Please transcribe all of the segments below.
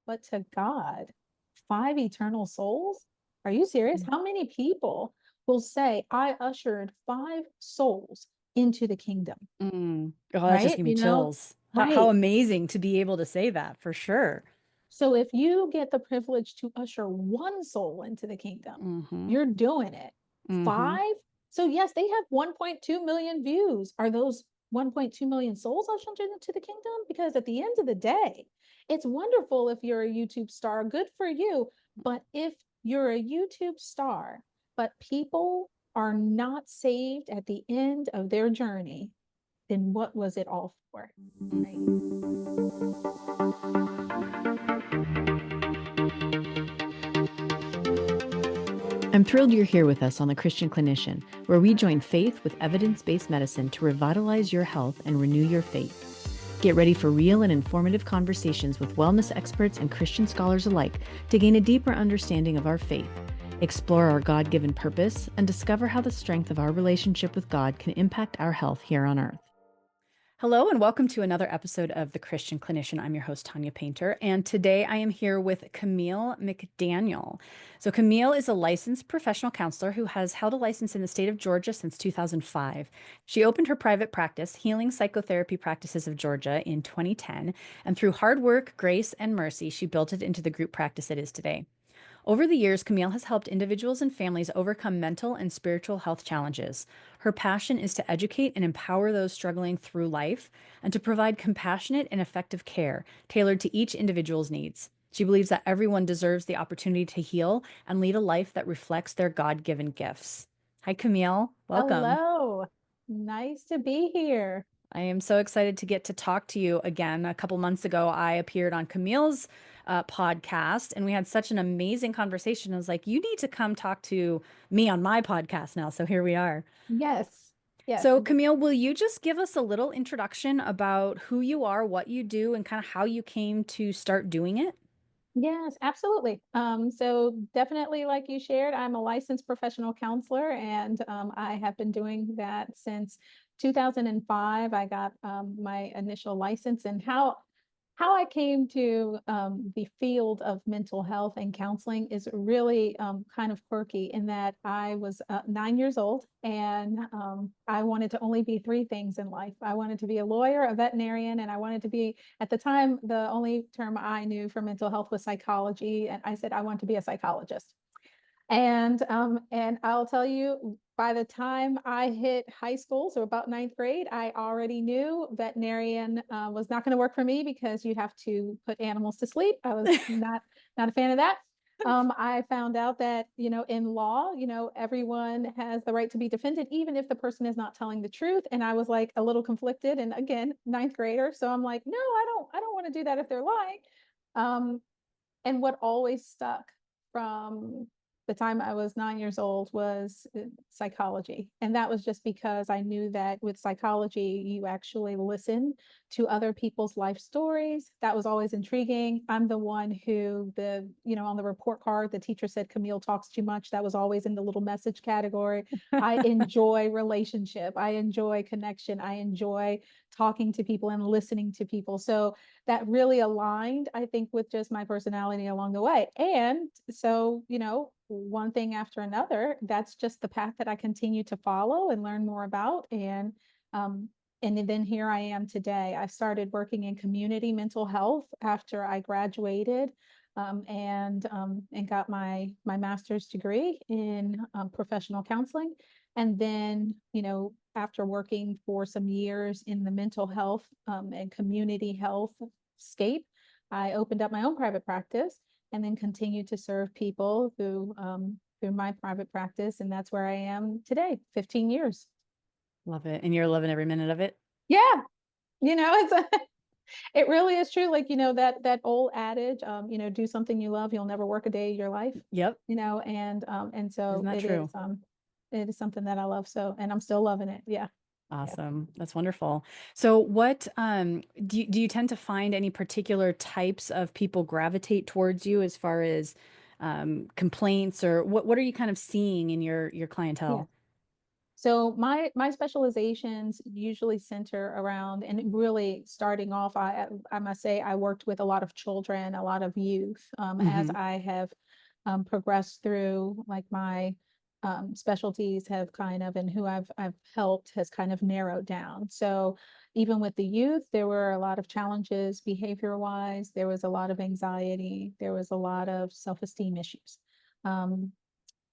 but to God, 5 eternal souls? Are you serious? How many people will say, I ushered 5 souls into the kingdom, Mm. Oh, that just right? gave me chills. How Right. amazing to be able to say that for sure. So if you get the privilege to usher 1 soul into the kingdom, Mm-hmm. you're doing it. Mm-hmm. 5? So yes, they have 1.2 million views. Are those 1.2 million souls ushered into the kingdom? Because at the end of the day, it's wonderful if you're a YouTube star, good for you. But if you're a YouTube star, but people are not saved at the end of their journey, then what was it all for? Right. I'm thrilled you're here with us on The Christian Clinician, where we join faith with evidence-based medicine to revitalize your health and renew your faith. Get ready for real and informative conversations with wellness experts and Christian scholars alike to gain a deeper understanding of our faith, explore our God-given purpose, and discover how the strength of our relationship with God can impact our health here on earth. Hello, and welcome to another episode of The Christian Clinician. I'm your host, Tanya Painter, and today I am here with Camille McDaniel. So, Camille is a licensed professional counselor who has held a license in the state of Georgia since 2005. She opened her private practice, Healing Psychotherapy Practices of Georgia, in 2010, and through hard work, grace, and mercy, she built it into the group practice it is today. Over the years, Camille has helped individuals and families overcome mental and spiritual health challenges. Her passion is to educate and empower those struggling through life and to provide compassionate and effective care tailored to each individual's needs. She believes that everyone deserves the opportunity to heal and lead a life that reflects their God-given gifts. Hi, Camille. Welcome. Hello. Nice to be here. I am so excited to get to talk to you again. A couple months ago, I appeared on Camille's podcast and we had such an amazing conversation. I was like, you need to come talk to me on my podcast now. So here we are. Yes. Yes. So, Camille, will you just give us a little introduction about who you are, what you do, and kind of how you came to start doing it? Yes, absolutely. So definitely, like you shared, I'm a licensed professional counselor, and I have been doing that since 2005. I got my initial license, and how I came to the field of mental health and counseling is really kind of quirky in that I was 9 years old and I wanted to only be 3 things in life. I wanted to be a lawyer, a veterinarian, and I wanted to be, at the time, the only term I knew for mental health was psychology. And I said, I want to be a psychologist. And I'll tell you, by the time I hit high school, so about ninth grade, I already knew veterinarian was not going to work for me because you have to put animals to sleep. I was not a fan of that. I found out that, in law, everyone has the right to be defended, even if the person is not telling the truth. And I was like a little conflicted. And again, ninth grader. So I'm like, no, I don't want to do that if they're lying. Um, and what always stuck from the time I was 9 years old was psychology. And that was just because I knew that with psychology, you actually listen to other people's life stories. That was always intriguing. I'm the one who on the report card, the teacher said Camille talks too much. That was always in the little message category. I enjoy relationship. I enjoy connection. I enjoy talking to people and listening to people. So that really aligned, I think, with just my personality along the way. And so, one thing after another, that's just the path that I continue to follow and learn more about. Um, and then here I am today. I started working in community mental health after I graduated and got my master's degree in professional counseling. And then, after working for some years in the mental health and community health scape, I opened up my own private practice and then continued to serve people through my private practice. And that's where I am today, 15 years. Love it. And you're loving every minute of it. Yeah, it really is true. Like, that old adage, do something you love, you'll never work a day of your life, Yep. and Isn't so that true? it is something that I love. So, and I'm still loving it. Yeah. Yeah. Awesome. That's wonderful. So what do you tend to find any particular types of people gravitate towards you as far as complaints or what are you kind of seeing in your Yeah. clientele? So my specializations usually center around, and really starting off, I must say I worked with a lot of children, a lot of youth, as Hmm. I have progressed through, like my specialties have kind of, and who I've helped has kind of narrowed down. So even with the youth, there were a lot of challenges behavior wise. There was a lot of anxiety. There was a lot of self-esteem issues. Um,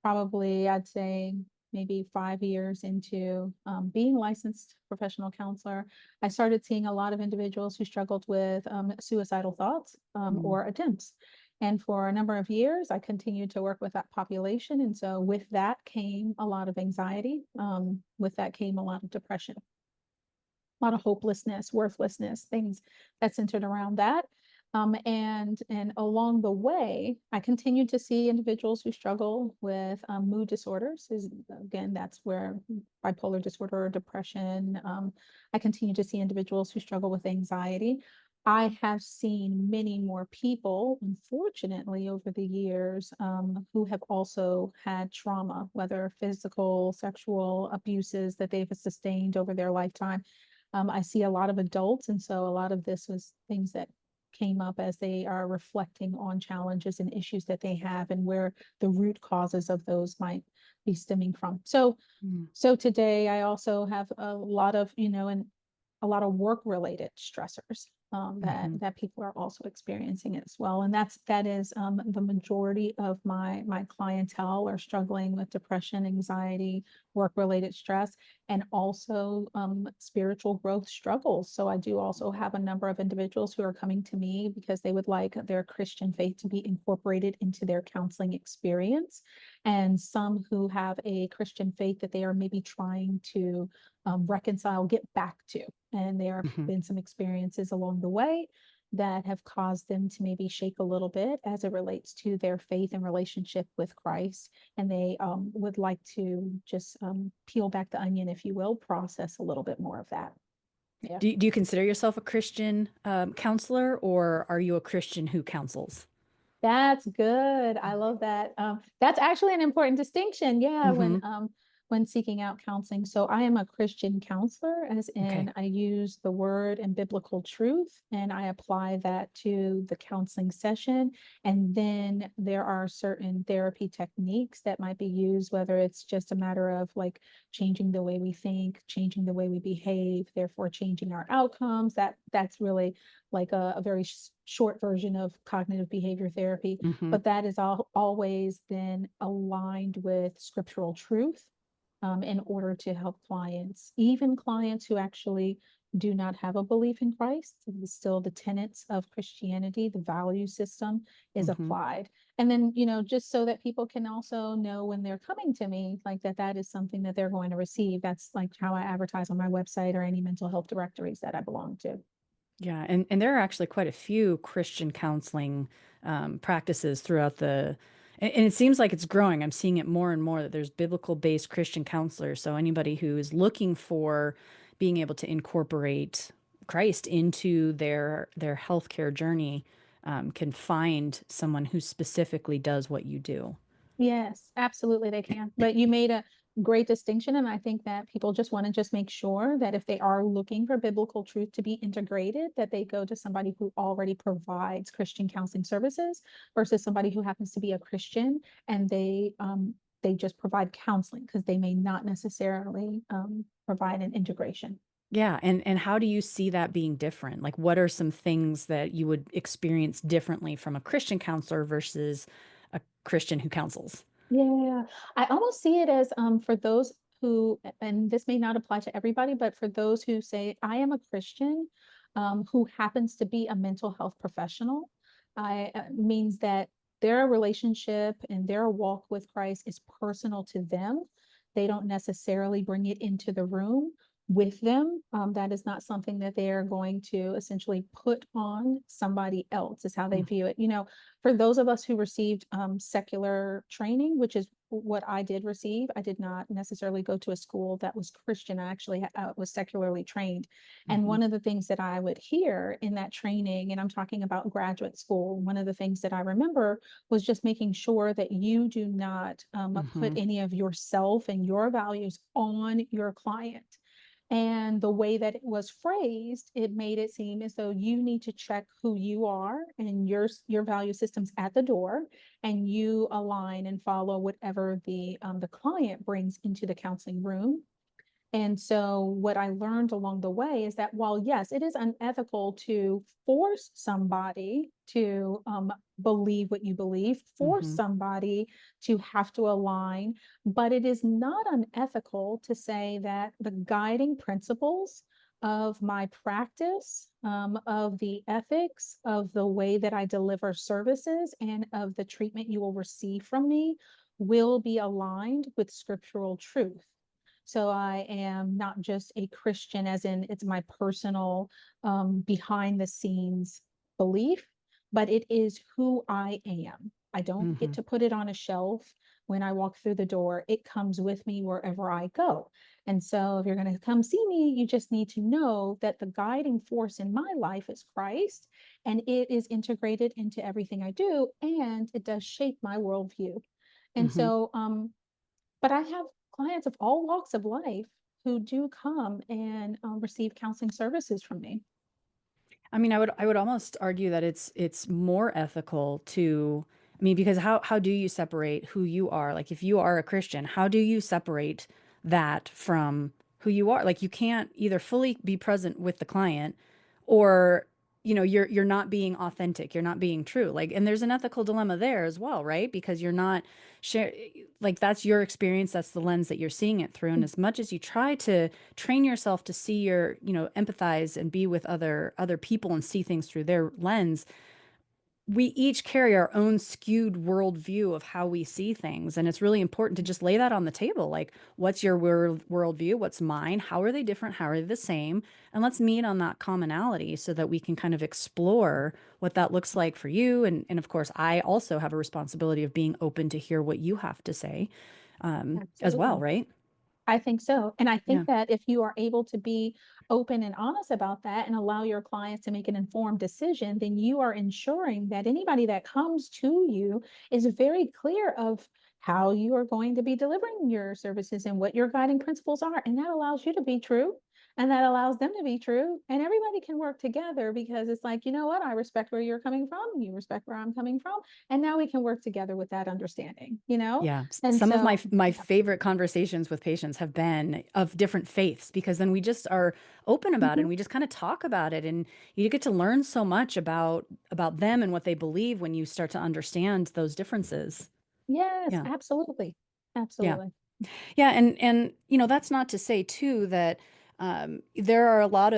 Probably I'd say maybe 5 years into being licensed professional counselor, I started seeing a lot of individuals who struggled with suicidal thoughts Mm. or attempts. And for a number of years, I continued to work with that population. And so with that came a lot of anxiety. With that came a lot of depression, a lot of hopelessness, worthlessness, things that centered around that. And along the way, I continued to see individuals who struggle with mood disorders. Is again, that's where bipolar disorder or depression. I continue to see individuals who struggle with anxiety. I have seen many more people, unfortunately, over the years, who have also had trauma, whether physical, sexual abuses that they've sustained over their lifetime. I see a lot of adults, and so a lot of this was things that came up as they are reflecting on challenges and issues that they have and where the root causes of those might be stemming from. So, Mm. so today I also have a lot of, and a lot of work related stressors Hmm. that people are also experiencing as well. And that is the majority of my clientele are struggling with depression, anxiety, work related stress, and also spiritual growth struggles. So I do also have a number of individuals who are coming to me because they would like their Christian faith to be incorporated into their counseling experience, and some who have a Christian faith that they are maybe trying to reconcile, get back to. And there have Hmm. been some experiences along the way that have caused them to maybe shake a little bit as it relates to their faith and relationship with Christ. And they would like to just peel back the onion, if you will, process a little bit more of that. Yeah. Do you consider yourself a Christian counselor, or are you a Christian who counsels? That's good. I love that. That's actually an important distinction. Yeah, Hmm. when seeking out counseling. So I am a Christian counselor, as Okay. in I use the word and biblical truth, and I apply that to the counseling session. And then there are certain therapy techniques that might be used, whether it's just a matter of like changing the way we think, changing the way we behave, therefore changing our outcomes. That's really like a very short version of cognitive behavior therapy, Hmm. but that is always then aligned with scriptural truth in order to help clients, even clients who actually do not have a belief in Christ. Still, the tenets of Christianity, the value system is Hmm. applied. And then, just so that people can also know when they're coming to me, like that is something that they're going to receive. That's like how I advertise on my website or any mental health directories that I belong to. Yeah, and there are actually quite a few Christian counseling practices throughout and it seems like it's growing. I'm seeing it more and more that there's biblical-based Christian counselors. So anybody who is looking for being able to incorporate Christ into their healthcare journey can find someone who specifically does what you do. Yes, absolutely they can. But you made a great distinction, and I think that people just want to just make sure that if they are looking for biblical truth to be integrated, that they go to somebody who already provides Christian counseling services versus somebody who happens to be a Christian and they just provide counseling because they may not necessarily provide an integration. Yeah, and how do you see that being different? Like, what are some things that you would experience differently from a Christian counselor versus a Christian who counsels? Yeah, I almost see it as for those who, and this may not apply to everybody, but for those who say, I am a Christian, who happens to be a mental health professional, I means that their relationship and their walk with Christ is personal to them. They don't necessarily bring it into the room with them. That is not something that they are going to essentially put on somebody else, is how they Mm. view it. For those of us who received secular training, which is what I did receive. I did not necessarily go to a school that was Christian. I actually was secularly trained. And Hmm. one of the things that I would hear in that training, and I'm talking about graduate school, one of the things that I remember was just making sure that you do not put Hmm. any of yourself and your values on your client. And the way that it was phrased, it made it seem as though you need to check who you are and your value systems at the door, and you align and follow whatever the client brings into the counseling room. And so what I learned along the way is that while yes, it is unethical to force somebody to believe what you believe, force Hmm. somebody to have to align, but it is not unethical to say that the guiding principles of my practice, of the ethics, of the way that I deliver services, and of the treatment you will receive from me will be aligned with scriptural truth. So I am not just a Christian, as in it's my personal behind the scenes belief, but it is who I am. I don't get Hmm. to put it on a shelf when I walk through the door. It comes with me wherever I go. And so if you're going to come see me, you just need to know that the guiding force in my life is Christ, and it is integrated into everything I do, and it does shape my worldview. And Hmm. so, but I have clients of all walks of life who do come and receive counseling services from me. I mean, I would almost argue that it's more ethical to, I mean, because how do you separate who you are? Like if you are a Christian, how do you separate that from who you are? Like you can't either fully be present with the client or you're not being authentic, you're not being true. Like, and there's an ethical dilemma there as well, right? Because you're not share like that's your experience, that's the lens that you're seeing it through. And as much as you try to train yourself to see empathize and be with other people and see things through their lens, we each carry our own skewed worldview of how we see things. And it's really important to just lay that on the table. Like, what's your worldview? What's mine? How are they different? How are they the same? And let's meet on that commonality so that we can kind of explore what that looks like for you. And of course, I also have a responsibility of being open to hear what you have to say as well, Absolutely. right? I think so. And I Yeah. think that if you are able to be open and honest about that and allow your clients to make an informed decision, then you are ensuring that anybody that comes to you is very clear of how you are going to be delivering your services and what your guiding principles are. And that allows you to be true. And that allows them to be true. And everybody can work together because it's like, you know what? I respect where you're coming from. You respect where I'm coming from. And now we can work together with that understanding, you know? Yeah, And some of my so, my yeah. favorite conversations with patients have been of different faiths because then we just are open about it Mhm. and we just kind of talk about it and you get to learn so much about them and what they believe when you start to understand those differences. Yes, Yeah. absolutely. Yeah. Absolutely. Yeah, and that's not to say too that there are a lot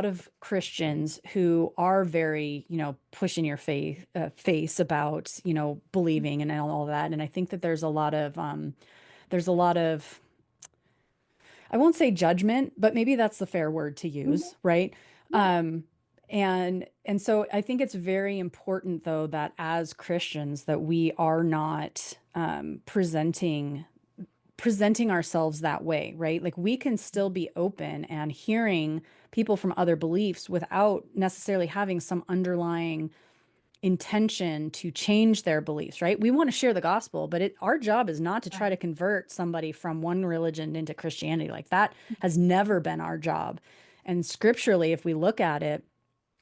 of Christians who are very push in your face about believing and all that, and I think that there's a lot of I won't say judgment, but maybe that's the fair word to Mhm. use, right? Yeah. Um, and so I think it's very important though that as Christians that we are not presenting ourselves that way, right? Like we can still be open and hearing people from other beliefs without necessarily having some underlying intention to change their beliefs, right? We want to share the gospel, but our job is not to try to Right. convert somebody from one religion into Christianity. Like that has never been our job. And scripturally, if we look at it,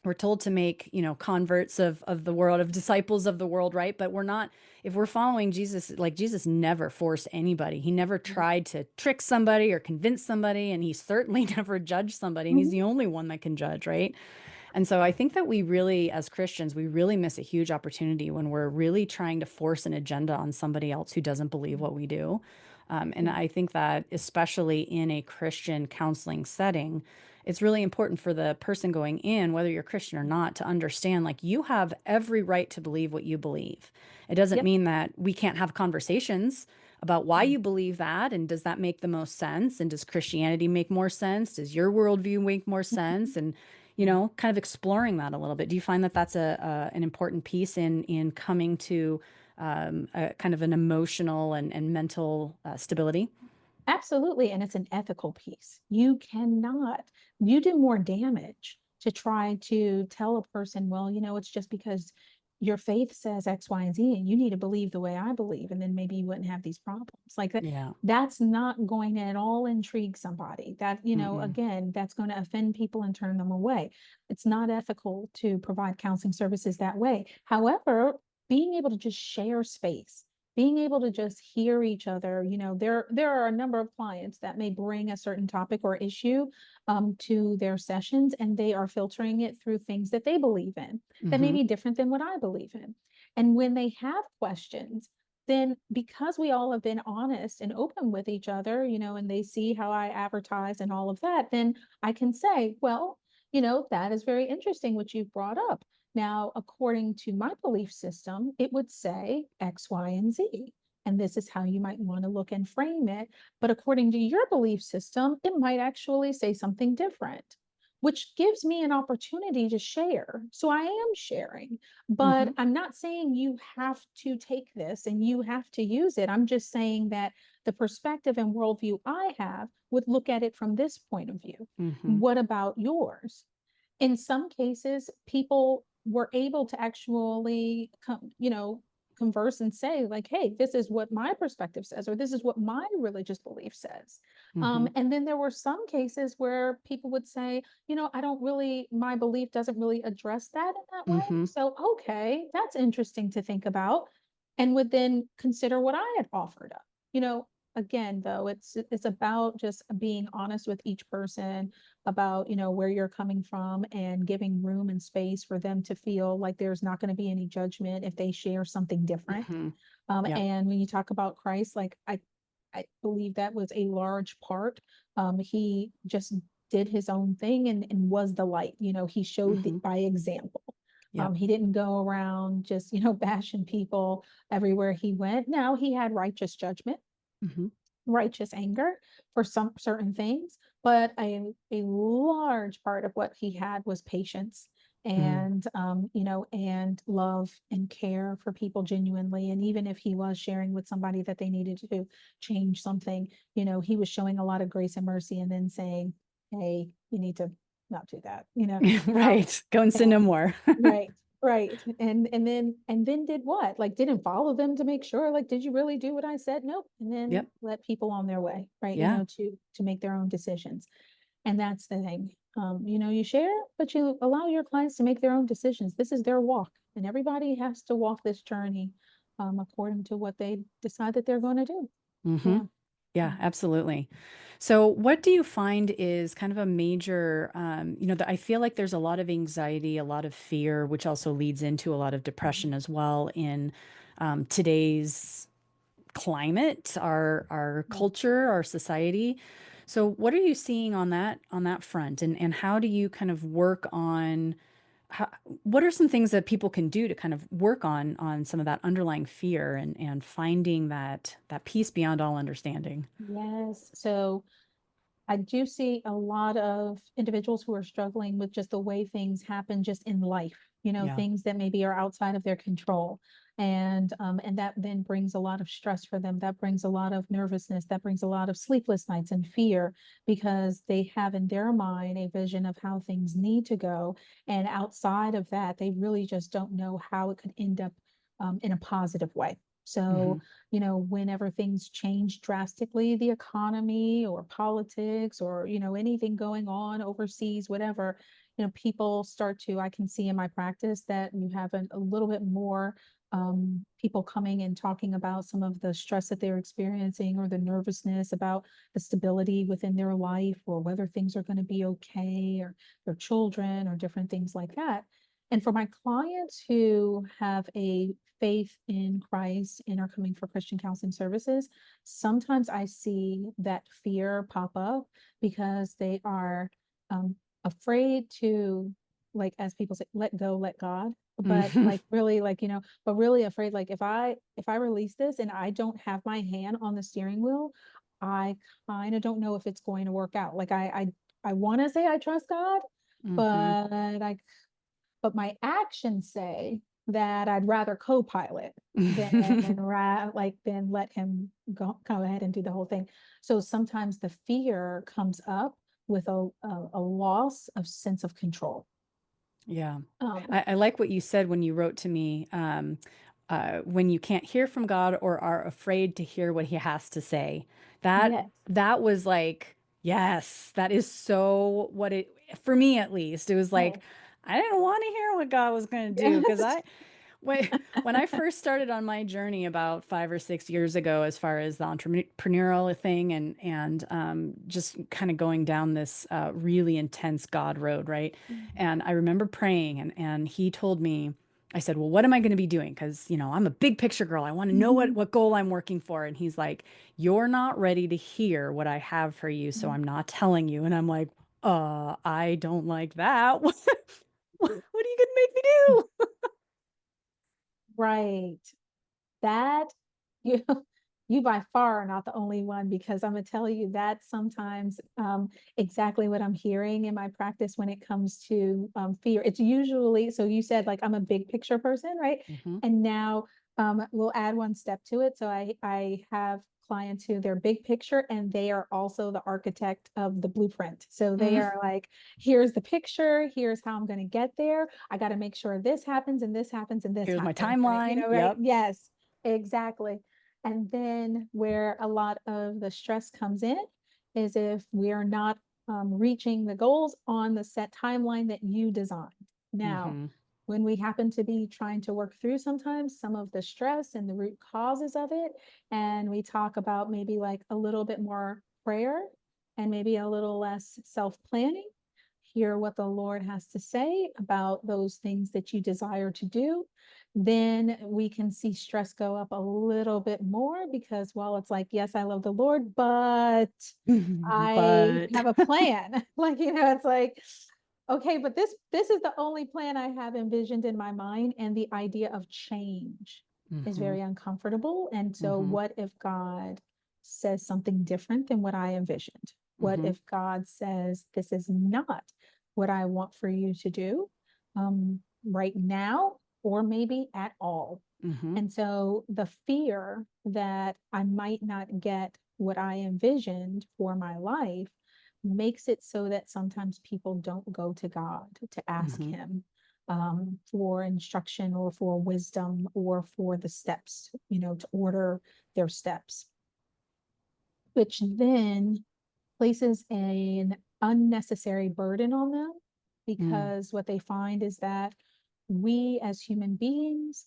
we're told to make converts of the world, of disciples of the world, right? But we're not, if we're following Jesus, like Jesus never forced anybody. He never tried to trick somebody or convince somebody, and he certainly never judged somebody, and he's Mhm. the only one that can judge, right? And so I think that we really, as Christians, we really miss a huge opportunity when we're really trying to force an agenda on somebody else who doesn't believe what we do. And Yeah. I think that especially in a Christian counseling setting, it's really important for the person going in, whether you're Christian or not, to understand like you have every right to believe what you believe. It doesn't Yep. mean that we can't have conversations about why you believe that and does that make the most sense and does Christianity make more sense? Does your worldview make more sense? And kind of exploring that a little bit. Do you find that that's an important piece in coming to a kind of an emotional and mental stability. Absolutely. And it's an ethical piece. You do more damage to try to tell a person, well, it's just because your faith says X, Y, and Z, and you need to believe the way I believe, and then maybe you wouldn't have these problems. Like that, Yeah. that's not going to at all intrigue somebody. That, Mm-mm. again, that's going to offend people and turn them away. It's not ethical to provide counseling services that way. However, being able to just share space, being able to just hear each other, there are a number of clients that may bring a certain topic or issue to their sessions, and they are filtering it through things that they believe in that may Mm-hmm. be different than what I believe in. And when they have questions, then because we all have been honest and open with each other, and they see how I advertise and all of that, then I can say, well, that is very interesting what you've brought up. Now, according to my belief system, it would say X, Y, and Z. And this is how you might want to look and frame it. But according to your belief system, it might actually say something different, which gives me an opportunity to share. So I am sharing, Mm-hmm. but I'm not saying you have to take this and you have to use it. I'm just saying that the perspective and worldview I have would look at it from this point of view. Mm-hmm. What about yours? In some cases, people were able to actually converse and say like, hey, this is what my perspective says, or this is what my religious belief says. Mm-hmm. And then there were some cases where people would say, I don't really, my belief doesn't really address that in that way. Mm-hmm. So, okay, that's interesting to think about, and would then consider what I had offered up. Again, though, it's about just being honest with each person about where you're coming from, and giving room and space for them to feel like there's not going to be any judgment if they share something different. Mm-hmm. Yep. And when you talk about Christ, like I believe that was a large part. He just did his own thing, and was the light. He showed Mm-hmm. by example. Yep. He didn't go around just bashing people everywhere he went. Now he had righteous judgment, Mm-hmm. righteous anger for some certain things, but a large part of what he had was patience, Mm-hmm. and love and care for people genuinely. And even if he was sharing with somebody that they needed to change something, he was showing a lot of grace and mercy, and then saying, hey, you need to not do that, um, Right. Go and sin no and more. right, right. And then did what? Like didn't follow them to make sure, like, did you really do what I said? Nope. And then Yep. let people on their way, right? Yeah. To make their own decisions. And that's the thing. You share, but you allow your clients to make their own decisions. This is their walk, and everybody has to walk this journey according to what they decide that they're going to do. Mm-hmm. Yeah. Yeah, Mm. absolutely. So, what do you find is kind of a major, that I feel like there's a lot of anxiety, a lot of fear, which also leads into a lot of depression as well in today's climate, our Mhm. culture, our society. So, what are you seeing on that front, and how do you kind of work on how, what are some things that people can do to kind of work on some of that underlying fear and finding that peace beyond all understanding? Yes. So I do see a lot of individuals who are struggling with just the way things happen just in life, Yeah. things that maybe are outside of their control. And that then brings a lot of stress for them. That brings a lot of nervousness. That brings a lot of sleepless nights and fear, because they have in their mind a vision of how things need to go. And outside of that, they really just don't know how it could end up in a positive way. Hmm. So, whenever things change drastically, the economy or politics, or, anything going on overseas, whatever, people start to, I can see in my practice that you have a little bit more people coming and talking about some of the stress that they're experiencing, or the nervousness about the stability within their life, or whether things are going to be okay, or their children, or different things like that. And for my clients who have a faith in Christ and are coming for Christian counseling services, sometimes I see that fear pop up because they are afraid to, like, as people say, let go, let God. But Hmm. like really, like, but really afraid, like if I release this and I don't have my hand on the steering wheel, I kind of don't know if it's going to work out. Like I want to say I trust God, Hmm. but I but my actions say that I'd rather co-pilot than let him go ahead and do the whole thing. So sometimes the fear comes up with a loss of sense of control. Yeah. Um, I like what you said when you wrote to me, when you can't hear from God or are afraid to hear what he has to say. That yes, that was like, yes, that is so what it, for me at least, it was like, oh, I didn't want to hear what God was going to do because yes. when I first started on my journey about 5 or 6 years ago, as far as the entrepreneurial thing and just kind of going down this really intense God road, right? And I remember praying, and he told me, I said, well, what am I going to be doing? Because, I'm a big picture girl. I want to know Mhm. what goal I'm working for. And he's like, you're not ready to hear what I have for you, so I'm not telling you. And I'm like, I don't like that. What are you going to make me do? Right. That you you by far are not the only one, because I'm gonna tell you that sometimes exactly what I'm hearing in my practice when it comes to fear. It's usually, so you said like I'm a big picture person, right? Hmm. And now we'll add one step to it. So I have clients who they're big picture and they are also the architect of the blueprint. So they are like, here's the picture, here's how I'm going to get there. I got to make sure this happens and this happens and this Here's my happens, right? timeline. Right? Yep. Yes, exactly. And then where a lot of the stress comes in is if we are not reaching the goals on the set timeline that you designed. Now, Hmm. when we happen to be trying to work through sometimes some of the stress and the root causes of it, and we talk about maybe like a little bit more prayer and maybe a little less self-planning, hear what the Lord has to say about those things that you desire to do, then we can see stress go up a little bit more, because while it's like, yes, I love the Lord, but I But have a plan. Like, it's like, okay, but this is the only plan I have envisioned in my mind, and the idea of change is hmm very uncomfortable. And so hmm what if God says something different than what I envisioned? What hmm if God says this is not what I want for you to do right now, or maybe at all? hmm And so the fear that I might not get what I envisioned for my life makes it so that sometimes people don't go to God to ask hmm Him for instruction or for wisdom or for the steps, to order their steps, which then places an unnecessary burden on them, mm, because what they find is that we as human beings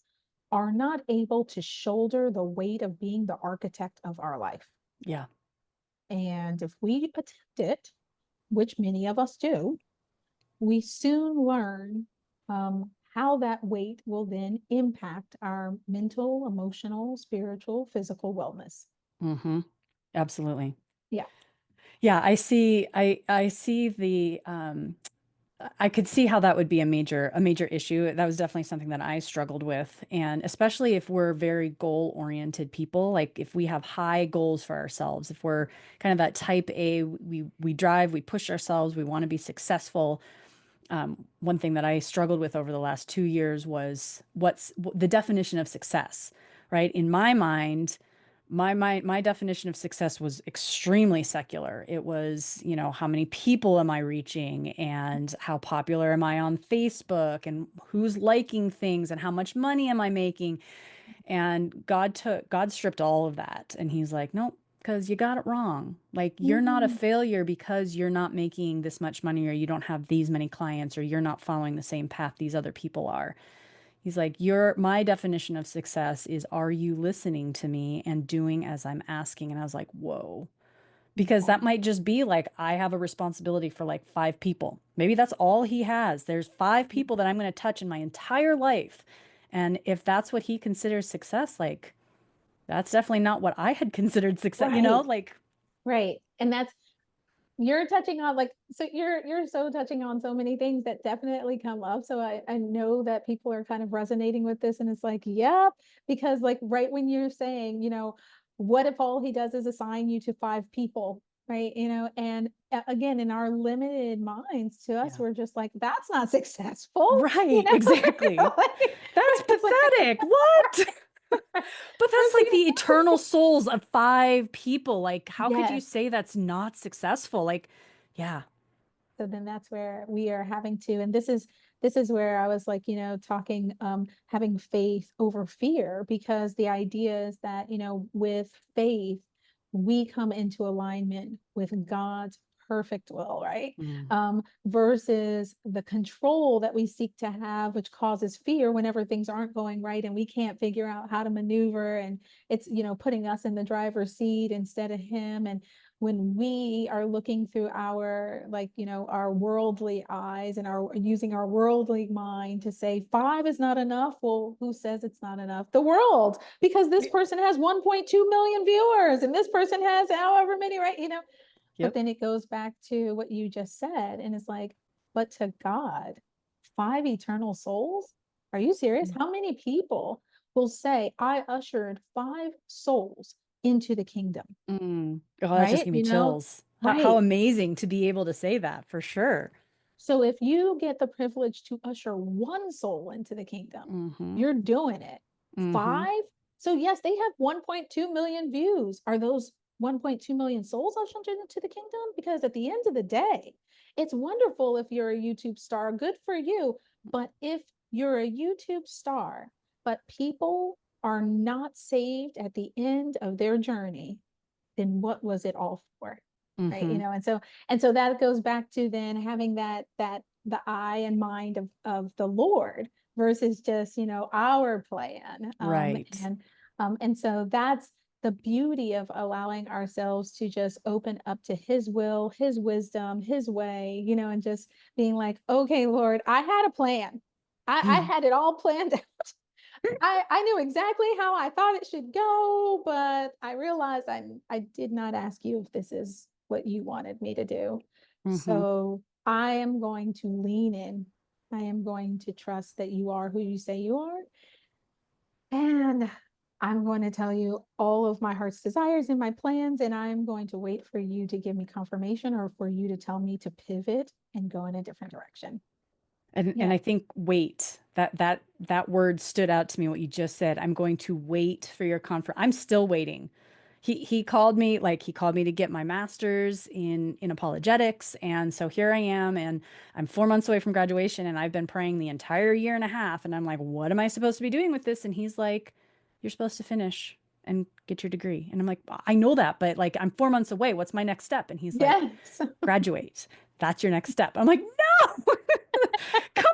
are not able to shoulder the weight of being the architect of our life. yeah. And if we attempt it, which many of us do, we soon learn how that weight will then impact our mental, emotional, spiritual, physical wellness. hmm Absolutely. Yeah. Yeah, I see I could see how that would be a major issue. That was definitely something that I struggled with. And especially if we're very goal-oriented people, like if we have high goals for ourselves, if we're kind of that type A, we drive, we push ourselves, we want to be successful. One thing that I struggled with over the last 2 years was what's the definition of success, right? In my mind, my definition of success was extremely secular. It was, how many people am I reaching and how popular am I on Facebook and who's liking things and how much money am I making? And God stripped all of that. And he's like, nope, because you got it wrong. Like, you're not a Mm, failure because you're not making this much money or you don't have these many clients or you're not following the same path these other people are. He's like, my definition of success is, are you listening to me and doing as I'm asking? And I was like, whoa. Because yeah. that might just be like, I have a responsibility for like 5 people. Maybe that's all he has. There's 5 people that I'm going to touch in my entire life. And if that's what he considers success, like, that's definitely not what I had considered success, Right. like, Right. And that's, you're touching on like, so you're so touching on so many things that definitely come up. So I know that people are kind of resonating with this, and it's like, yep, because like right when you're saying, what if all he does is assign you to 5 people, right? And again, in our limited minds, to us, Yeah. we're just like, that's not successful, Right, exactly. like, That's it's like, pathetic. What? But we're that's like thinking, the eternal souls of five people. Like, how could you yes. say that's not successful? Like, yeah. So then that's where we are having to, and this is where I was like, talking, having faith over fear, because the idea is that, with faith, we come into alignment with God's perfect will, right? Mm. Versus the control that we seek to have, which causes fear whenever things aren't going right and we can't figure out how to maneuver, and it's, putting us in the driver's seat instead of him. And when we are looking through our, like, our worldly eyes, and our using our worldly mind to say 5 is not enough, well, who says it's not enough? The world, because this person has 1.2 million viewers and this person has however many, right? But Yep. then it goes back to what you just said, and it's like, but to God, 5 eternal souls? Are you serious? How many people will say, I ushered 5 souls into the kingdom? Mm. Oh, that just Right? gave me chills. How Right. amazing to be able to say that for sure. So if you get the privilege to usher 1 soul into the kingdom, Mm-hmm. you're doing it. Mm-hmm. 5? So yes, they have 1.2 million views. Are those 1.2 million souls ushered into the kingdom? Because at the end of the day, it's wonderful if you're a YouTube star, good for you. But if you're a YouTube star, but people are not saved at the end of their journey, then what was it all for? Right? Mm-hmm. And so that goes back to then having that the eye and mind of the Lord versus just, our plan. Right. And so that's the beauty of allowing ourselves to just open up to his will, his wisdom, his way, and just being like, okay, Lord, I had a plan. I had it all planned out. I knew exactly how I thought it should go, but I realized I did not ask you if this is what you wanted me to do. Mm-hmm. So I am going to lean in. I am going to trust that you are who you say you are. And I'm going to tell you all of my heart's desires and my plans, and I'm going to wait for you to give me confirmation, or for you to tell me to pivot and go in a different direction. And Yeah. I think wait, that word stood out to me, what you just said. I'm going to wait for your conference. I'm still waiting. He called me, like he called me to get my master's in apologetics. And so here I am, and I'm 4 months away from graduation, and I've been praying the entire year and a half. And I'm like, what am I supposed to be doing with this? And he's like, you're supposed to finish and get your degree. And I'm like, I know that, but like I'm 4 months away. What's my next step? And he's like, Yes. graduate. That's your next step. I'm like, no. Come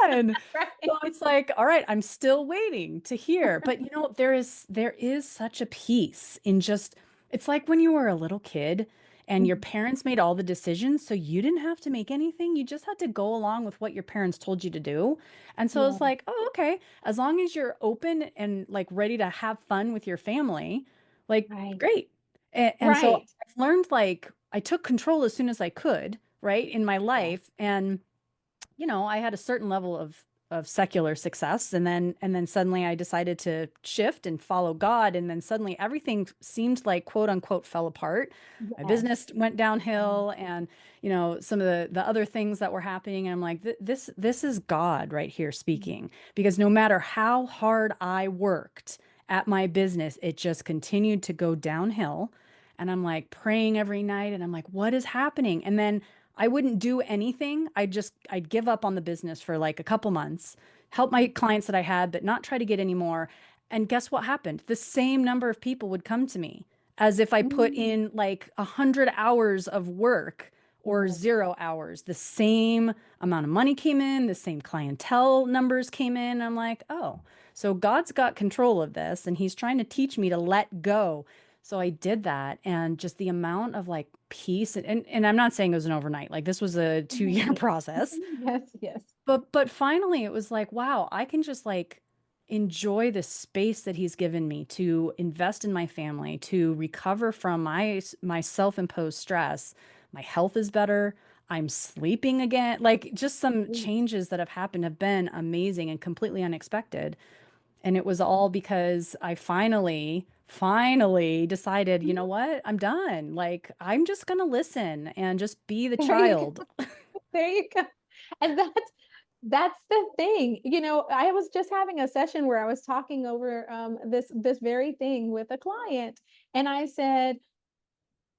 on. So Right. it's like, all right, I'm still waiting to hear. But there is such a peace in just it's like when you were a little kid and your parents made all the decisions, so you didn't have to make anything. You just had to go along with what your parents told you to do. And so Yeah. it's like, oh, okay, as long as you're open and like ready to have fun with your family, like Right. great. And so Right. I've learned like I took control as soon as I could, right, in my Yeah. life. And I had a certain level of secular success, and then suddenly I decided to shift and follow God, and then suddenly everything seemed like quote unquote fell apart. My Yes. business went Um, downhill, and some of the other things that were happening, and I'm like, this is God right here speaking, because no matter how hard I worked at my business, it just continued to go downhill. And I'm like praying every night, and I'm like, what is happening? And then I wouldn't do anything. I'd give up on the business for like a couple months, help my clients that I had, but not try to get any more. And guess what happened? The same number of people would come to me as if I put mm, in like 100 hours of work or yes. 0 hours. The same amount of money came in, the same clientele numbers came in. I'm like, oh, so God's got control of this, and he's trying to teach me to let go. So I did that, and just the amount of like peace, and I'm not saying it was an overnight. Like this was a 2 year Right. process. Yes, yes. But finally it was like, wow, I can just like enjoy the space that he's given me to invest in my family, to recover from my self-imposed stress. My health is better. I'm sleeping again. Like just some Mm, changes that have happened have been amazing and completely unexpected. And it was all because I finally finally decided, you know Mhm. what? I'm done. Like, I'm just going to listen and just be the There you child. go. There you go. And that's the thing. I was just having a session where I was talking over this very thing with a client, and I said,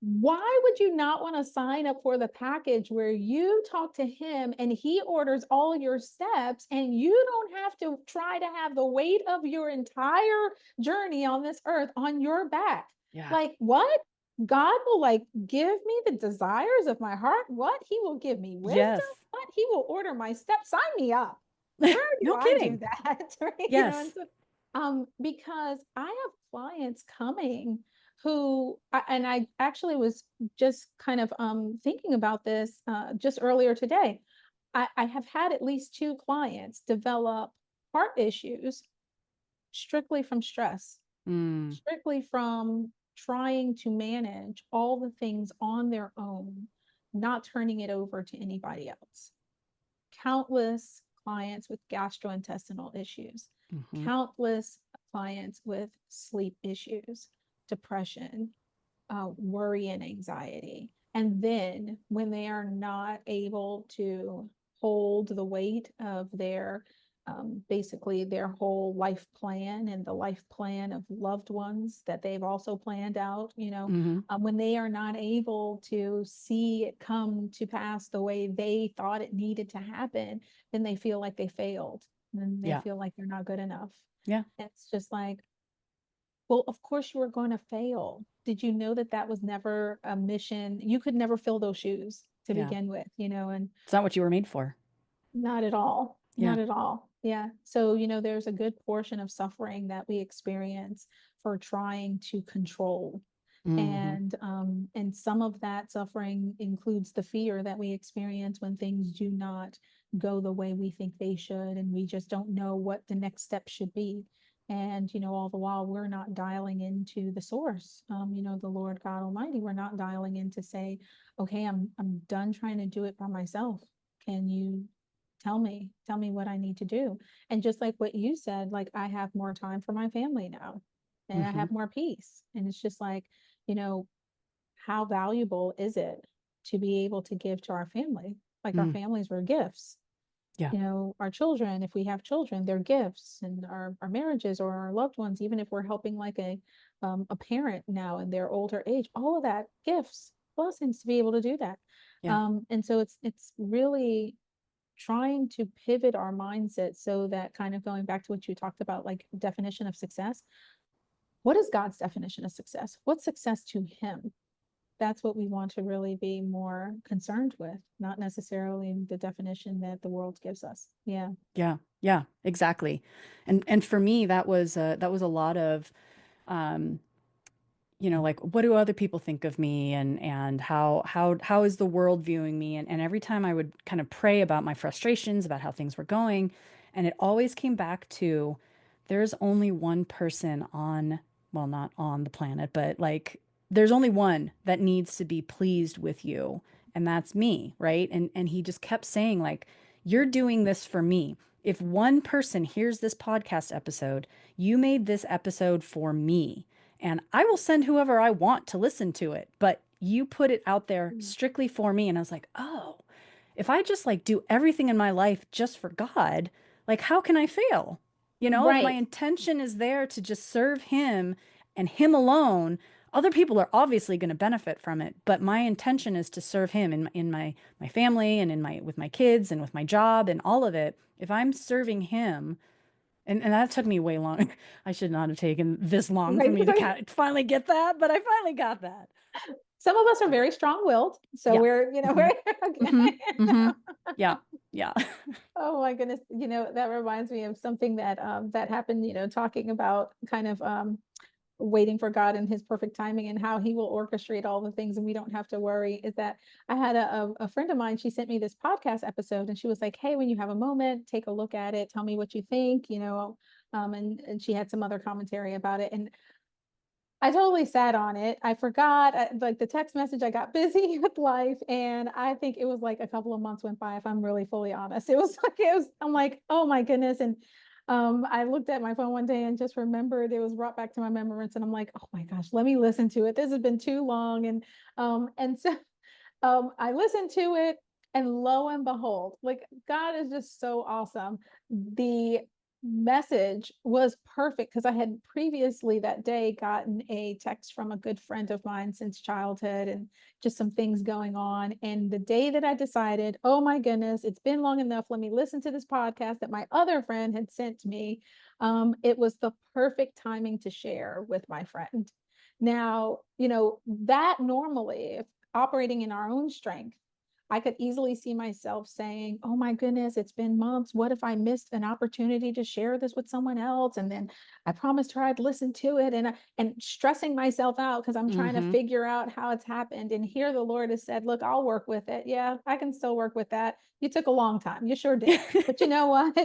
why would you not want to sign up for the package where you talk to him and he orders all your steps and you don't have to try to have the weight of your entire journey on this earth on your back? Yeah. Like, what? God will like give me the desires of my heart. What? He will give me wisdom. Yes. What? He will order my steps. Sign me up. Where do No I do kidding. that? Right? And Yes. so, because I have clients coming and I actually was just kind of thinking about this just earlier today. I have had at least two clients develop heart issues strictly from stress, Mm, strictly from trying to manage all the things on their own, not turning it over to anybody else. Countless clients with gastrointestinal issues, hmm. countless clients with sleep issues, depression, worry and anxiety. And then when they are not able to hold the weight of their basically their whole life plan and the life plan of loved ones that they've also planned out, Hmm. when they are not able to see it come to pass the way they thought it needed to happen, then they feel like they failed and they Yeah. feel like they're not good enough. Yeah. It's just like, well, of course you were going to fail. Did you know that that was never a mission? You could never fill those shoes to Yeah. begin with, and It's not what you were made for. not at all. Yeah. Not at all. Yeah. So, there's a good portion of suffering that we experience for trying to control. Hmm. And some of that suffering includes the fear that we experience when things do not go the way we think they should, and we just don't know what the next step should be. And all the while we're not dialing into the source, the Lord God Almighty. We're not dialing in to say, okay, I'm done trying to do it by myself. Can you tell me what I need to do? And just like what you said, like, I have more time for my family now, and I Hmm. have more peace. And it's just like, you know, how valuable is it to be able to give to our family? Like, our Mm. families were gifts. Yeah. Our children, if we have children, they're gifts, and our marriages or our loved ones, even if we're helping like a parent now in their older age, all of that gifts, blessings to be able to do that. Yeah. And so it's really trying to pivot our mindset so that, kind of going back to what you talked about, like definition of success. What is God's definition of success? What's success to him? That's what we want to really be more concerned with, not necessarily the definition that the world gives us. Yeah. Yeah. Yeah. Exactly. And for me, that was a lot of, um, like, what do other people think of me, and how is the world viewing me? And every time I would kind of pray about my frustrations, about how things were going, and it always came back to, there's only one person on, well, not on the planet, but like, there's only one that needs to be pleased with you, and that's me, right? And he just kept saying, like, you're doing this for me. If one person hears this podcast episode, you made this episode for me, and I will send whoever I want to listen to it, but you put it out there Mm. strictly for me. And I was like, oh, if I just like do everything in my life just for God, like, how can I fail? If my Right. intention is there to just serve him and him alone, other people are obviously going to benefit from it, but my intention is to serve him in my family, and in my with my kids, and with my job and all of it. If I'm serving him, and that took me way long. I should not have taken this long for Right. me to finally get that, but I finally got that. Some of us are very strong-willed, so Yeah. we're, Hmm. we're Hmm. okay. Hmm. Yeah. Yeah. Oh my goodness. That reminds me of something that happened, talking about kind of waiting for God and his perfect timing and how he will orchestrate all the things and we don't have to worry. Is that I had a friend of mine, she sent me this podcast episode and she was like, hey, when you have a moment, take a look at it, tell me what you think, and she had some other commentary about it. And I totally sat on it. I forgot, like the text message, I got busy with life. And I think it was like a couple of months went by, if I'm really fully honest. It was like, I'm like, oh my goodness. And I looked at my phone one day and just remembered, it was brought back to my remembrance, and I'm like, oh my gosh, let me listen to it. This has been too long. And so I listened to it, and lo and behold, like, God is just so awesome. The message was perfect because I had previously that day gotten a text from a good friend of mine since childhood, and just some things going on. And the day that I decided, oh my goodness, it's been long enough, let me listen to this podcast that my other friend had sent to me, it was the perfect timing to share with my friend. Now, that normally, if operating in our own strength, I could easily see myself saying, oh my goodness, it's been months. What if I missed an opportunity to share this with someone else? And then I promised her I'd listen to it, and stressing myself out because I'm trying to Mm-hmm. figure out how it's happened. And here the Lord has said, look, I'll work with it. Yeah, I can still work with that. You took a long time. You sure did. But you know what?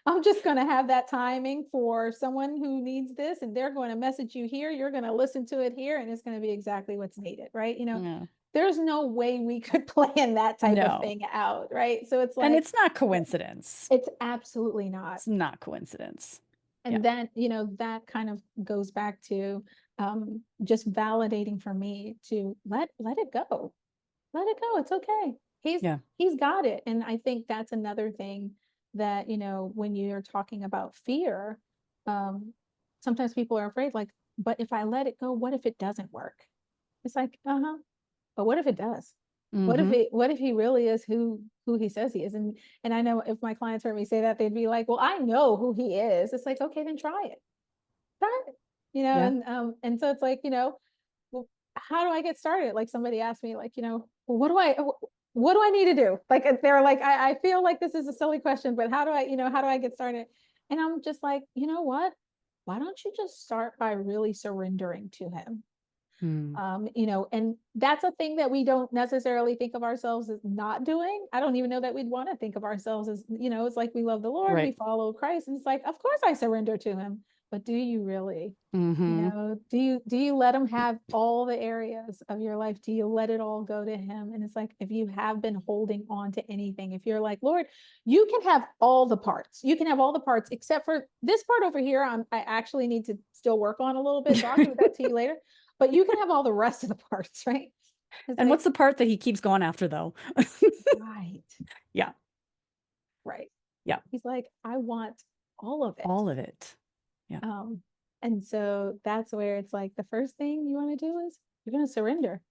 I'm just going to have that timing for someone who needs this, and they're going to message you here. You're going to listen to it here, and it's going to be exactly what's needed, right? No. There's no way we could plan that type of No. thing out, right? So it's And like, it's not coincidence. it's absolutely not. It's not coincidence. Yeah. And then, that kind of goes back to just validating for me to let it go. Let it go. It's okay. He's Yeah. he's got it. And I think that's another thing that, when you're talking about fear, um, sometimes people are afraid, like, but if I let it go, what if it doesn't work? It's like, uh-huh. But what if it does? Mm-hmm. What if he really is who he says he is? And I know if my clients heard me say that, they'd be like, well, I know who he is. It's like, okay, then try it. Try it. Yeah. And so it's like, well, how do I get started? Like, somebody asked me, like, well, what do I need to do? Like, they're like, I feel like this is a silly question, but how do I get started? And I'm just like, you know what? Why don't you just start by really surrendering to him? Mm. And that's a thing that we don't necessarily think of ourselves as not doing. I don't even know that we'd want to think of ourselves as, it's like, we love the Lord, we Right. follow Christ, and it's like, of course I surrender to him. But do you really? Mm-hmm. Do you let him have all the areas of your life? Do you let it all go to him? And it's like, if you have been holding on to anything, if you're like, Lord, you can have all the parts, except for this part over here, I actually need to still work on a little bit, so I'll give that to you later. But you can have all the rest of the parts, right? It's And like, what's the part that he keeps going after, though? right, Yeah. right. Yeah. He's like, I want all of it. All of it. Yeah. Um, and so that's where it's like, the first thing you want to do is you're going to surrender.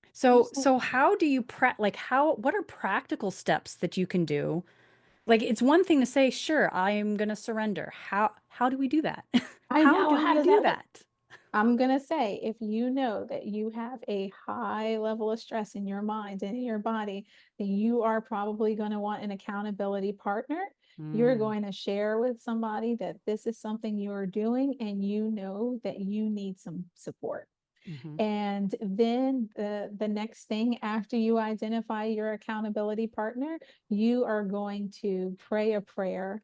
You're So, just like, so how do you what are practical steps that you can do? Like, it's one thing to say, sure, I am going to surrender. How do we do that? I How know, do how we does do that look? that? I'm going to say, if you know that you have a high level of stress in your mind and in your body, then you are probably going to want an accountability partner. You're Mm, going to share with somebody that this is something you're doing, and you know that you need some support. hmm. And then the next thing, after you identify your accountability partner, you are going to pray a prayer,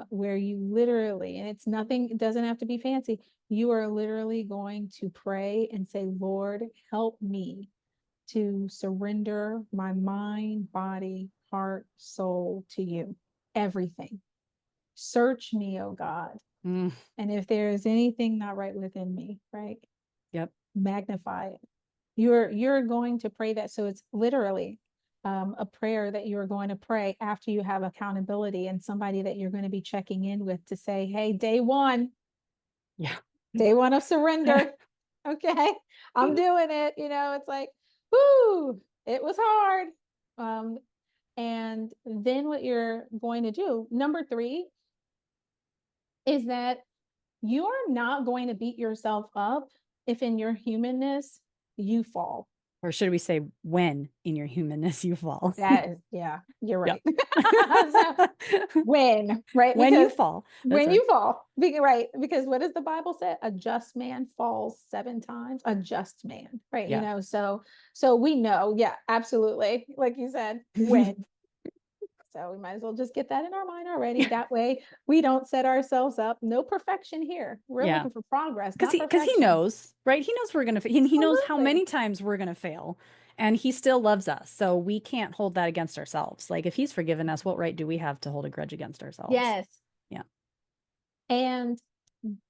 where you literally, and it's nothing, it doesn't have to be fancy. You are literally going to pray and say, Lord, help me to surrender my mind, body, heart, soul to you. Everything. Search me, oh God. Mm, And if there is anything not right within me, right? yep. Magnify it. You're going to pray that. So it's literally a prayer that you're going to pray after you have accountability and somebody that you're going to be checking in with to say, hey, Yeah. day one of surrender. Okay, I'm doing it. It's like, whoo, it was hard. And then what you're going to do, number three, is that you're not going to beat yourself up if in your humanness you fall. Or should we say, when in your humanness you fall? That is, yeah, you're Yeah. right. So when, right? When you Because fall. That's when right. you fall, right? Because what does the Bible say? A just man falls 7 times. A just man, right? Yeah. So we know, yeah, absolutely. Like you said, when. So we might as well just get that in our mind already. That way we don't set ourselves up. No perfection here. We're Yeah. looking for progress, Because not he perfection. knows, right? He knows we're gonna he knows how Absolutely. many times we're gonna fail, and he still loves us. So we can't hold that against ourselves. Like, if he's forgiven us, what right do we have to hold a grudge against ourselves? Yes. Yeah. And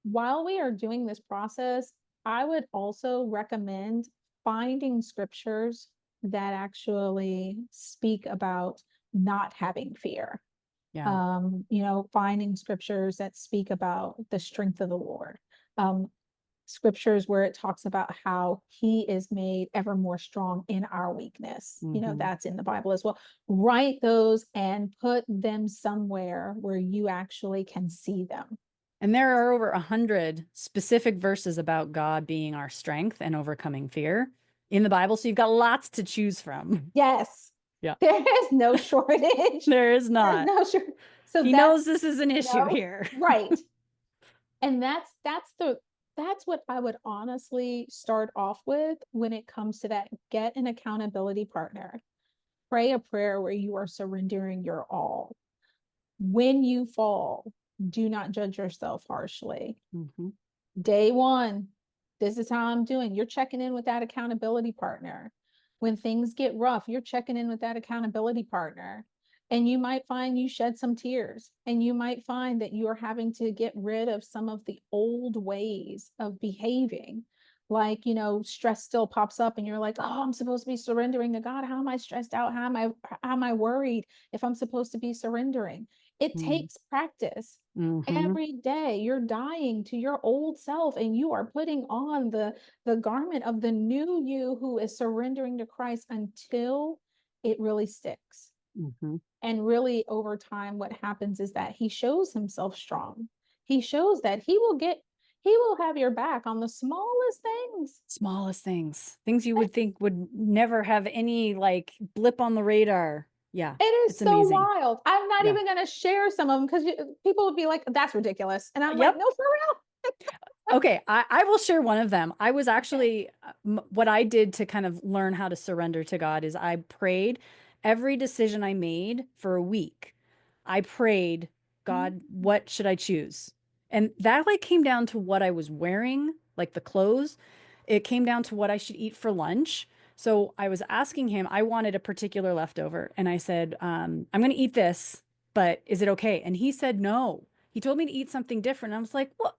while we are doing this process, I would also recommend finding scriptures that actually speak about not having fear. Yeah. Finding scriptures that speak about the strength of the Lord. Um, Scriptures where it talks about how he is made ever more strong in our weakness. That's in the Bible as well. Write those and put them somewhere where you actually can see them. And there are over 100 specific verses about God being our strength and overcoming fear in the Bible. So you've got lots to choose from. Yes. Yeah. There is no shortage. There is not. No shortage. So he knows this is an issue here. Right. And that's what I would honestly start off with when it comes to that. Get an accountability partner. Pray a prayer where you are surrendering your all. When you fall, do not judge yourself harshly. Day one, this is how I'm doing. You're checking in with that accountability partner. When things get rough, you're checking in with that accountability partner. And you might find you shed some tears, and you might find that you are having to get rid of some of the old ways of behaving. Like, stress still pops up and you're like, oh, I'm supposed to be surrendering to God. How am I stressed out? How am I worried if I'm supposed to be surrendering? It takes practice. Every day you're dying to your old self and you are putting on the garment of the new you who is surrendering to Christ until it really sticks. And really over time, what happens is that he shows himself strong. He shows that he will have your back on the smallest things you would think would never have any like blip on the radar. Yeah, It is it's so amazing. wild. I'm not even going to share some of them because people would be like, that's ridiculous. And I'm like, no, for real. Okay, I will share one of them. I was actually, what I did to kind of learn how to surrender to God is I prayed every decision I made for a week. I prayed, God, what should I choose? And that like came down to what I was wearing, like the clothes. It came down to what I should eat for lunch. So I was asking him, I wanted a particular leftover. And I said, I'm going to eat this, but is it okay? And he said, no. He told me to eat something different. I was like, what?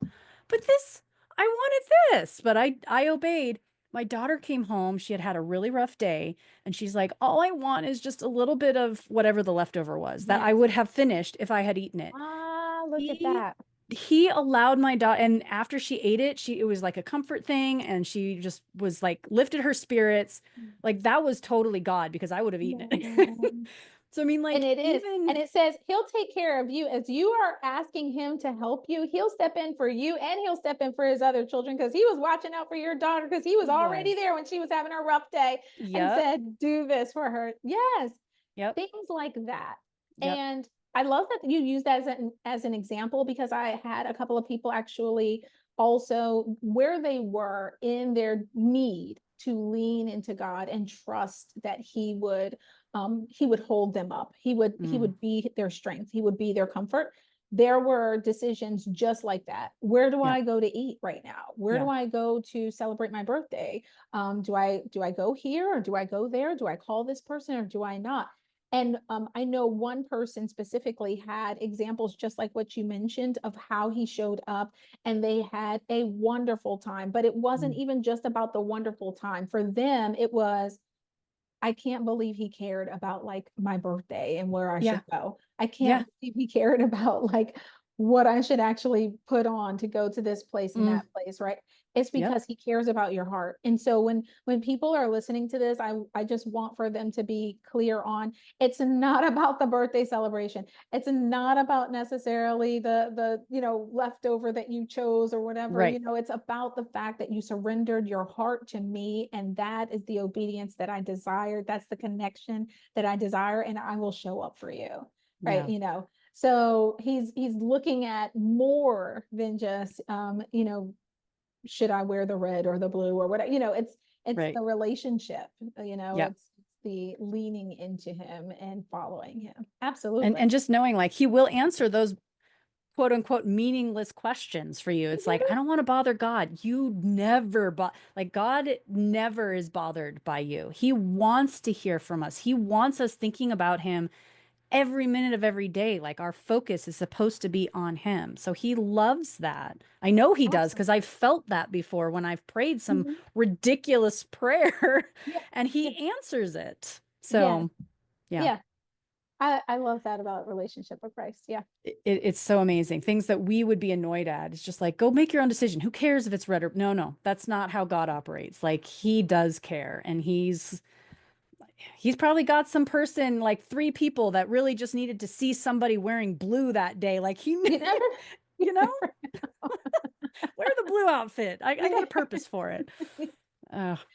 But this, I wanted this, but I obeyed. My daughter came home. She had had a really rough day. And she's like, all I want is just a little bit of whatever the leftover was that I would have finished if I had eaten it. Look at that. He allowed my daughter, and after she ate it, it was like a comfort thing. And she just was like, lifted her spirits. Like that was totally God because I would have eaten it. So, I mean, like, and it is, even, and it says he'll take care of you as you are asking him to help you. He'll step in for you and he'll step in for his other children because he was watching out for your daughter because he was already there when she was having a rough day and said, do this for her. Yes. Things like that. And I love that you use that as an example because I had a couple of people actually also where they were in their need to lean into God and trust that he would hold them up. He would be their strength. He would be their comfort. There were decisions just like that. Where do I go to eat right now? Where do I go to celebrate my birthday? Do I go here or do I go there? Do I call this person or do I not? And I know one person specifically had examples just like what you mentioned of how he showed up and they had a wonderful time. But it wasn't even just about the wonderful time. For them, it was, I can't believe he cared about like my birthday and where I should go. I can't believe he cared about like what I should actually put on to go to this place and that place, right? It's because he cares about your heart. And so when people are listening to this, I just want for them to be clear on it's not about the birthday celebration. It's not about necessarily the leftover that you chose or whatever. It's about the fact that you surrendered your heart to me, and that is the obedience that I desire. That's the connection that I desire, and I will show up for you. Right. So he's looking at more than just should I wear the red or the blue or whatever, it's the relationship, it's the leaning into him and following him. Absolutely. And just knowing like he will answer those quote unquote meaningless questions for you. It's like, I don't want to bother God. You never, like God never is bothered by you. He wants to hear from us. He wants us thinking about him every minute of every day, like our focus is supposed to be on him. So he loves that. I know he does, Awesome. because I've felt that before when I've prayed some Mhm. ridiculous prayer Yeah. and Yeah. he answers it. Yes. So yeah, Yeah. I love that about relationship with Christ. Yeah. it's so amazing. Things that we would be annoyed at. It's just like, go make your own decision. Who cares if it's red or no, that's not how God operates. Like he does care, and he's probably got some person, like 3 people that really just needed to see somebody wearing blue that day. Like he knew, You never, you you know, never know. wear the blue outfit. I got a Yeah. purpose for it.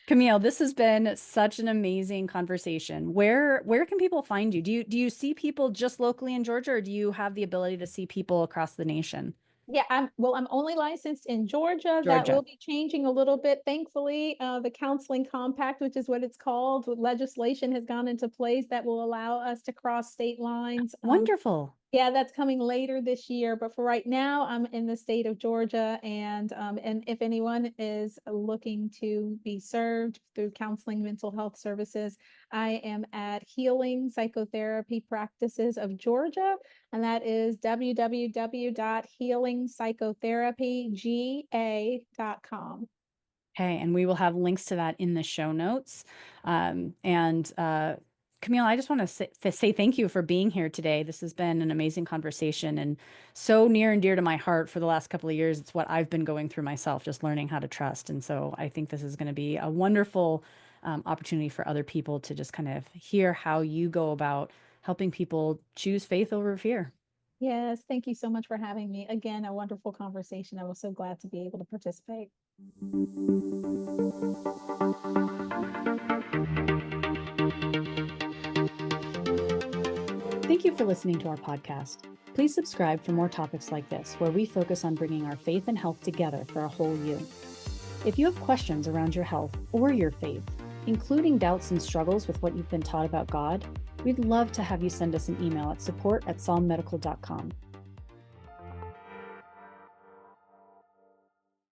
Camille, this has been such an amazing conversation. Where can people find you? Do you see people just locally in Georgia, or do you have the ability to see people across the nation? Yeah, I'm only licensed in Georgia. That Georgia. will be changing a little bit. Thankfully, the counseling compact, which is what it's called, with legislation has gone into place that will allow us to cross state lines. Wonderful. Yeah, that's coming later this year, but for right now, I'm in the state of Georgia, and if anyone is looking to be served through counseling mental health services, I am at Healing Psychotherapy Practices of Georgia, and that is www.healingpsychotherapyga.com. Okay, and we will have links to that in the show notes. And Camille, I just want to say thank you for being here today. This has been an amazing conversation and so near and dear to my heart for the last couple of years. It's what I've been going through myself, just learning how to trust. And so I think this is going to be a wonderful opportunity for other people to just kind of hear how you go about helping people choose faith over fear. Yes, thank you so much for having me. Again, a wonderful conversation. I was so glad to be able to participate. Thank you for listening to our podcast. Please subscribe for more topics like this, where we focus on bringing our faith and health together for a whole you. If you have questions around your health or your faith, including doubts and struggles with what you've been taught about God, we'd love to have you send us an email at support@psalmmedical.com.